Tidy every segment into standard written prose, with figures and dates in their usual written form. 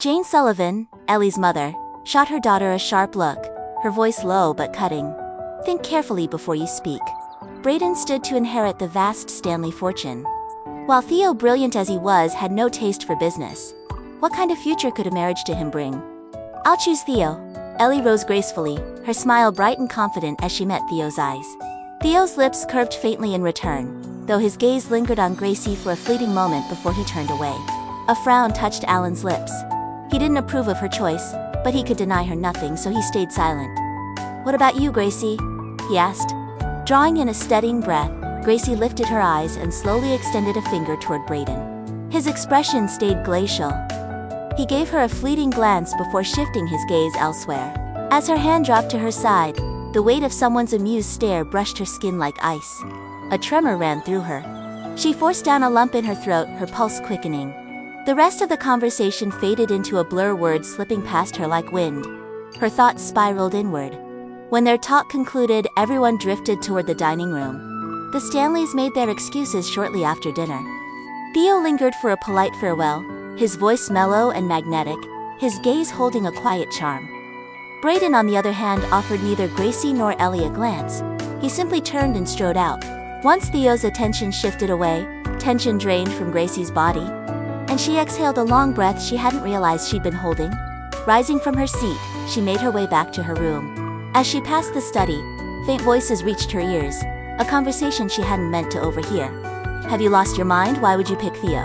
Jane Sullivan, Ellie's mother, shot her daughter a sharp look, her voice low but cutting. "Think carefully before you speak." Brayden stood to inherit the vast Stanley fortune. While Theo, brilliant as he was, had no taste for business. What kind of future could a marriage to him bring? "I'll choose Theo." Ellie rose gracefully, her smile bright and confident as she met Theo's eyes. Theo's lips curved faintly in return, though his gaze lingered on Gracie for a fleeting moment before he turned away. A frown touched Alan's lips. He didn't approve of her choice, but he could deny her nothing, so he stayed silent. "What about you, Gracie?" he asked. Drawing in a steadying breath, Gracie lifted her eyes and slowly extended a finger toward Brayden. His expression stayed glacial. He gave her a fleeting glance before shifting his gaze elsewhere. As her hand dropped to her side, the weight of someone's amused stare brushed her skin like ice. A tremor ran through her. She forced down a lump in her throat, her pulse quickening. The rest of the conversation faded into a blur, words slipping past her like wind. Her thoughts spiraled inward. When their talk concluded, everyone drifted toward the dining room. The Stanleys made their excuses shortly after dinner. Theo lingered for a polite farewell, his voice mellow and magnetic, his gaze holding a quiet charm. Brayden, on the other hand, offered neither Gracie nor Ellie a glance. He simply turned and strode out. Once Theo's attention shifted away, tension drained from Gracie's body, and she exhaled a long breath she hadn't realized she'd been holding. Rising from her seat, she made her way back to her room. As she passed the study, faint voices reached her ears, a conversation she hadn't meant to overhear. "Have you lost your mind? Why would you pick Theo?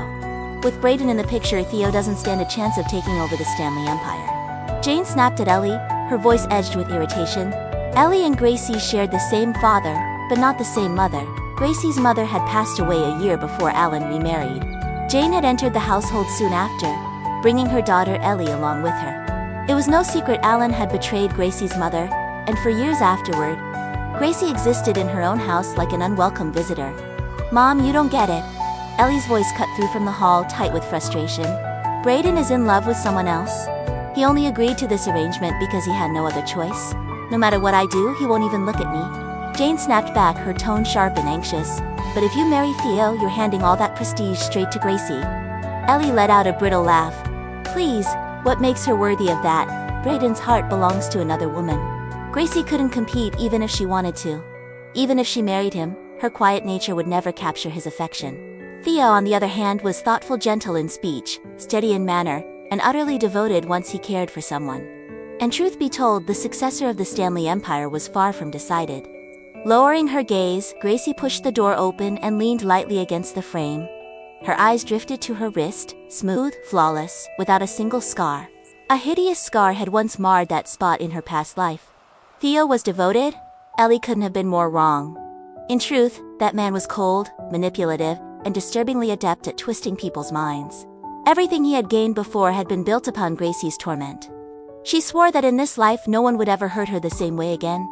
With Brayden in the picture, Theo doesn't stand a chance of taking over the Stanley Empire." Jane snapped at Ellie, her voice edged with irritation. Ellie and Gracie shared the same father, but not the same mother. Gracie's mother had passed away a year before Alan remarried. Jane had entered the household soon after, bringing her daughter Ellie along with her. It was no secret Alan had betrayed Gracie's mother, and for years afterward, Gracie existed in her own house like an unwelcome visitor. "Mom, you don't get it." Ellie's voice cut through from the hall, tight with frustration. "Brayden is in love with someone else. He only agreed to this arrangement because he had no other choice. No matter what I do, he won't even look at me." Jane snapped back, her tone sharp and anxious. "But if you marry Theo, you're handing all that prestige straight to Gracie." Ellie let out a brittle laugh. "Please, what makes her worthy of that? Brayden's heart belongs to another woman. Gracie couldn't compete even if she wanted to. Even if she married him, her quiet nature would never capture his affection." Theo, on the other hand, was thoughtful, gentle in speech, steady in manner, and utterly devoted once he cared for someone. And truth be told, the successor of the Stanley Empire was far from decided. Lowering her gaze, Gracie pushed the door open and leaned lightly against the frame. Her eyes drifted to her wrist, smooth, flawless, without a single scar. A hideous scar had once marred that spot in her past life. Theo was devoted? Ellie couldn't have been more wrong. In truth, that man was cold, manipulative, and disturbingly adept at twisting people's minds. Everything he had gained before had been built upon Gracie's torment. She swore that in this life no one would ever hurt her the same way again.